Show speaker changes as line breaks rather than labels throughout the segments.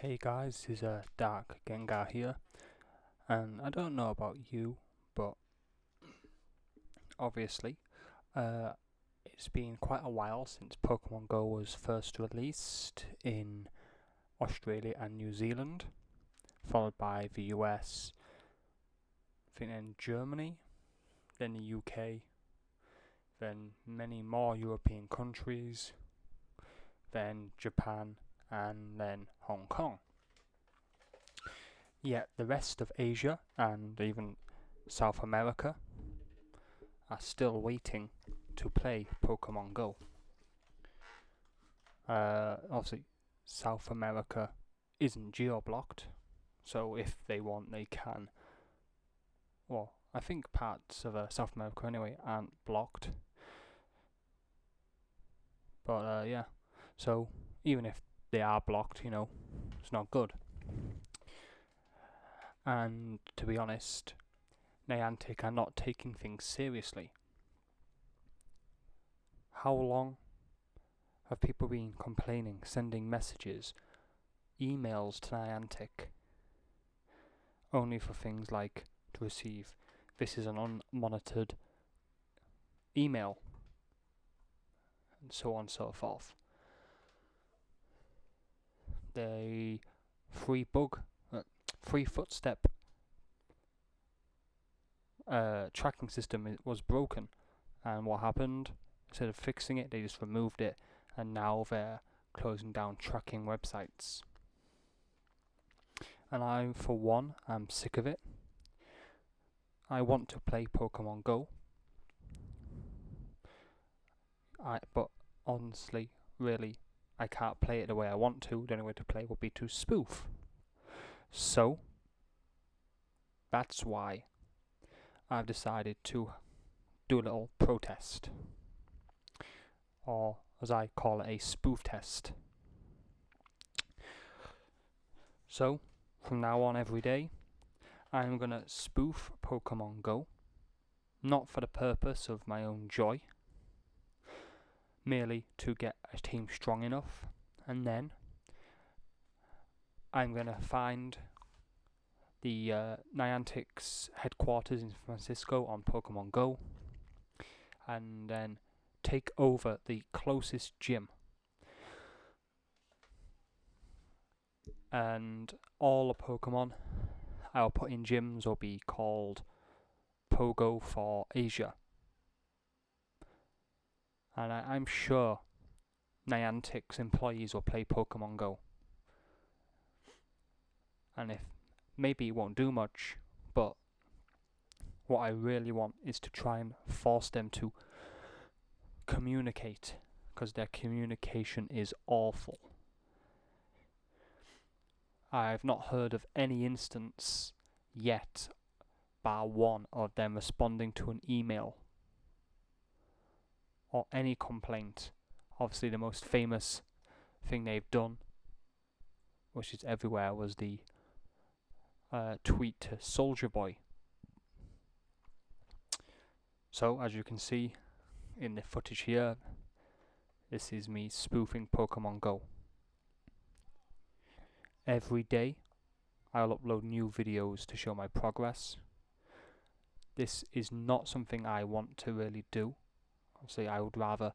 Hey guys, this is Dark Gengar here, and I don't know about you, but obviously, uh, it's been quite a while since Pokemon Go was first released in Australia and New Zealand, followed by the US, I think then Germany, then the UK, then many more European countries, then Japan, and then Hong Kong. Yet the rest of Asia and even South America are still waiting to play Pokemon Go. Obviously, South America isn't geo-blocked, so if they want, they can. Well, I think parts of South America anyway aren't blocked. But yeah, so even if they are blocked, it's not good. And to be honest, Niantic are not taking things seriously. How long have people been complaining, sending messages, emails to Niantic, only for things like to receive "this is an unmonitored email" and so on and so forth. The free footstep tracking system was broken, and what happened? Instead of fixing it, they just removed it, and now they're closing down tracking websites. And I, for one, am sick of it. I want to play Pokemon Go, but honestly, really, I can't play it the way I want to. The only way to play would be to spoof. So, that's why I've decided to do a little protest, or as I call it, a spoof test. So, from now on every day, I'm going to spoof Pokemon Go, not for the purpose of my own joy, merely to get a team strong enough, and then I'm going to find the Niantic's headquarters in San Fransisco on Pokemon Go, and then take over the closest gym. And all the Pokemon I'll put in gyms will be called PoGo for Asia. And I'm sure Niantic's employees will play Pokemon Go. And if maybe it won't do much, but what I really want is to try and force them to communicate, because their communication is awful. I've not heard of any instance yet, bar one, of them responding to an email or any complaint. Obviously, the most famous thing they've done, which is everywhere, was the tweet to Soldier Boy. So, as you can see in the footage here, this is me spoofing Pokemon Go. Every day, I'll upload new videos to show my progress. This is not something I want to really do. Obviously, I would rather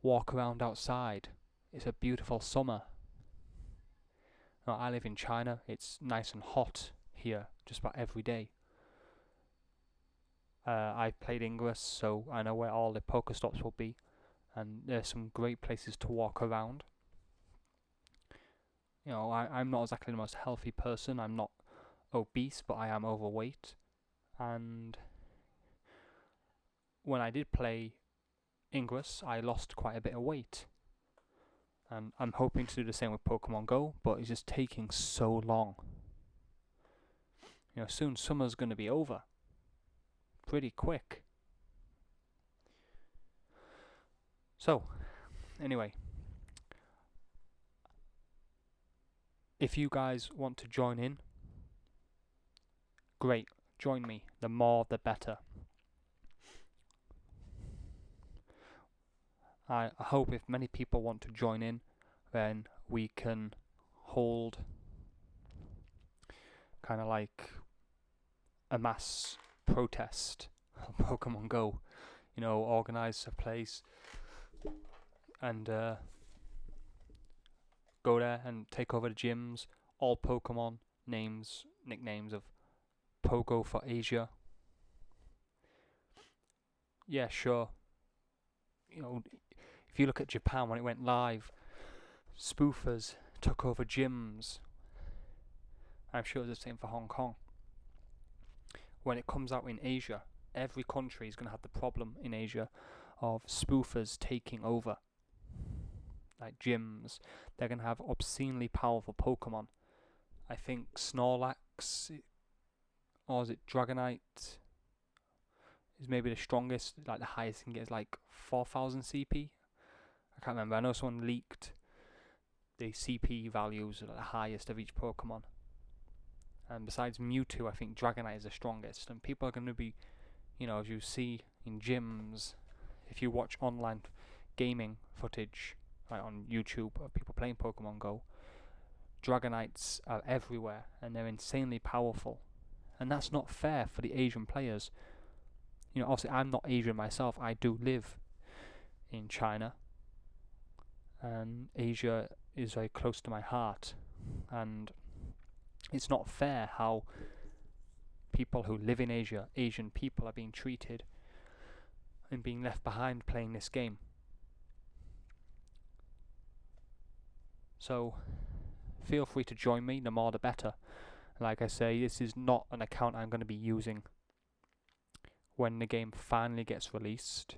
walk around outside. It's a beautiful summer. Now, I live in China. It's nice and hot here just about every day. I've played Ingress, so I know where all the Pokestops will be, and there's some great places to walk around. I'm not exactly the most healthy person. I'm not obese, but I am overweight. And when I did play Ingress, I lost quite a bit of weight. And I'm hoping to do the same with Pokemon Go, but it's just taking so long. Soon summer's going to be over. Pretty quick. So, anyway, if you guys want to join in, great, join me. The more the better. I hope if many people want to join in, then we can hold kind of like a mass protest on Pokemon Go. Organise a place and go there and take over the gyms. All Pokemon nicknames of PoGo for Asia. Yeah, sure. If you look at Japan when it went live, spoofers took over gyms. I'm sure it's the same for Hong Kong. When it comes out in Asia, every country is going to have the problem in Asia of spoofers taking over. Like gyms, they're going to have obscenely powerful Pokemon. I think Snorlax, or is it Dragonite, is maybe the strongest. Like the highest you can get is like 4,000 CP. I can't remember. I know someone leaked the CP values at the highest of each Pokemon. And besides Mewtwo, I think Dragonite is the strongest. And people are going to be, as you see in gyms, if you watch online gaming footage on YouTube of people playing Pokemon Go, Dragonites are everywhere and they're insanely powerful. And that's not fair for the Asian players. Obviously I'm not Asian myself. I do live in China. And Asia is very close to my heart. And it's not fair how people who live in Asia, Asian people, are being treated and being left behind playing this game. So feel free to join me, the more the better. Like I say, this is not an account I'm going to be using when the game finally gets released.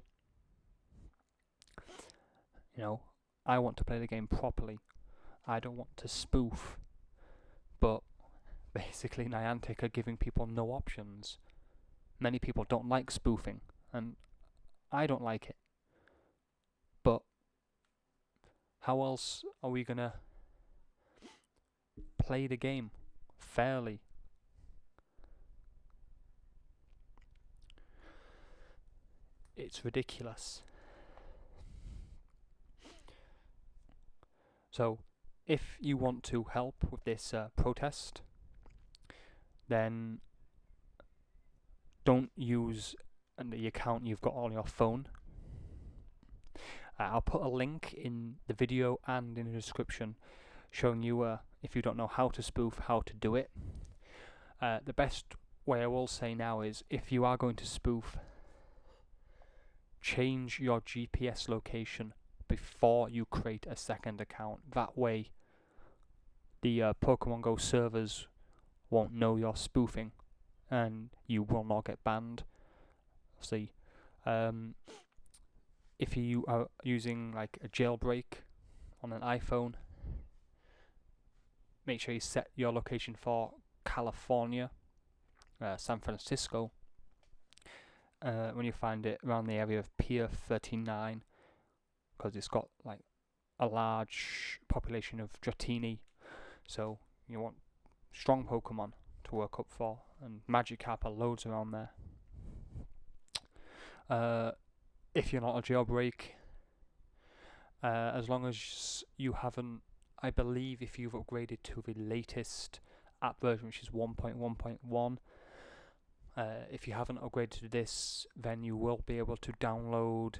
I want to play the game properly. I don't want to spoof. But basically Niantic are giving people no options. Many people don't like spoofing, and I don't like it. But how else are we gonna play the game fairly? It's ridiculous. So if you want to help with this protest, then don't use the account you've got on your phone. I'll put a link in the video and in the description showing you, if you don't know how to spoof, how to do it. The best way I will say now is, if you are going to spoof, change your GPS location before you create a second account. That way the Pokemon Go servers won't know you're spoofing and you will not get banned. See, if you are using like a jailbreak on an iPhone, make sure you set your location for California, San Francisco, when you find it around the area of Pier 39, because it's got like a large population of Dratini, so you want strong Pokemon to work up for, and Magikarp are loads around there. If you're not a jailbreak, as long as you haven't, I believe if you've upgraded to the latest app version, which is 1.1.1, if you haven't upgraded to this, then you will be able to download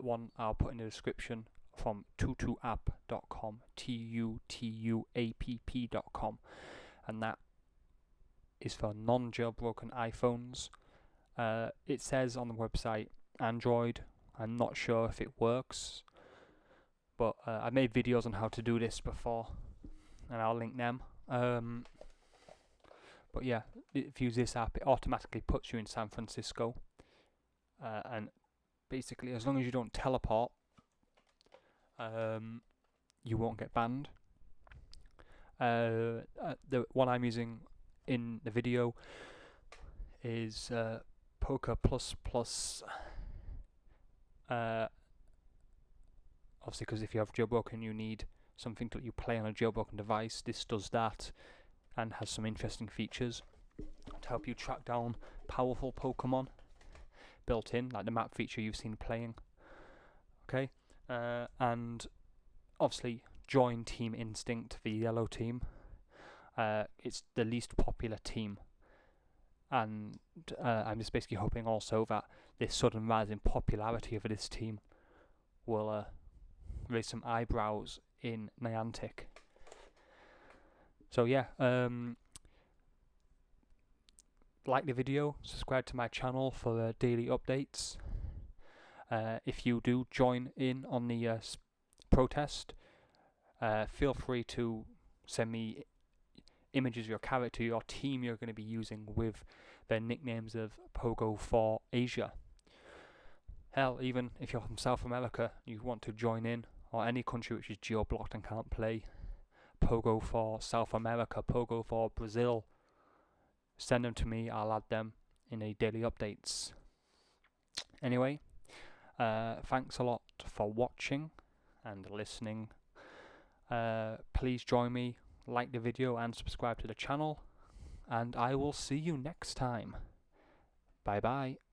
one I'll put in the description from tutuapp.com, tutuapp.com, and that is for non-jailbroken iPhones. It says on the website Android. I'm not sure if it works, but I made videos on how to do this before, and I'll link them. But yeah, if you use this app, it automatically puts you in San Francisco, and basically as long as you don't teleport, you won't get banned. The one I'm using in the video is Poker Plus. Obviously, because if you have jailbroken, you need something that you play on a jailbroken device. This does that and has some interesting features to help you track down powerful Pokemon built in, like the map feature you've seen playing. Okay, and obviously join Team Instinct, the yellow team. it's the least popular team. And I'm just basically hoping also that this sudden rise in popularity of this team will raise some eyebrows in Niantic. So yeah, like the video, subscribe to my channel for daily updates. If you do join in on the protest, feel free to send me images of your character, your team you're going to be using with their nicknames of PoGo for Asia. Hell, even if you're from South America, you want to join in, or any country which is geo-blocked and can't play PoGo for South America, PoGo for Brazil, send them to me, I'll add them in a daily updates. Anyway, thanks a lot for watching and listening. Please join me, like the video and subscribe to the channel, and I will see you next time. Bye bye.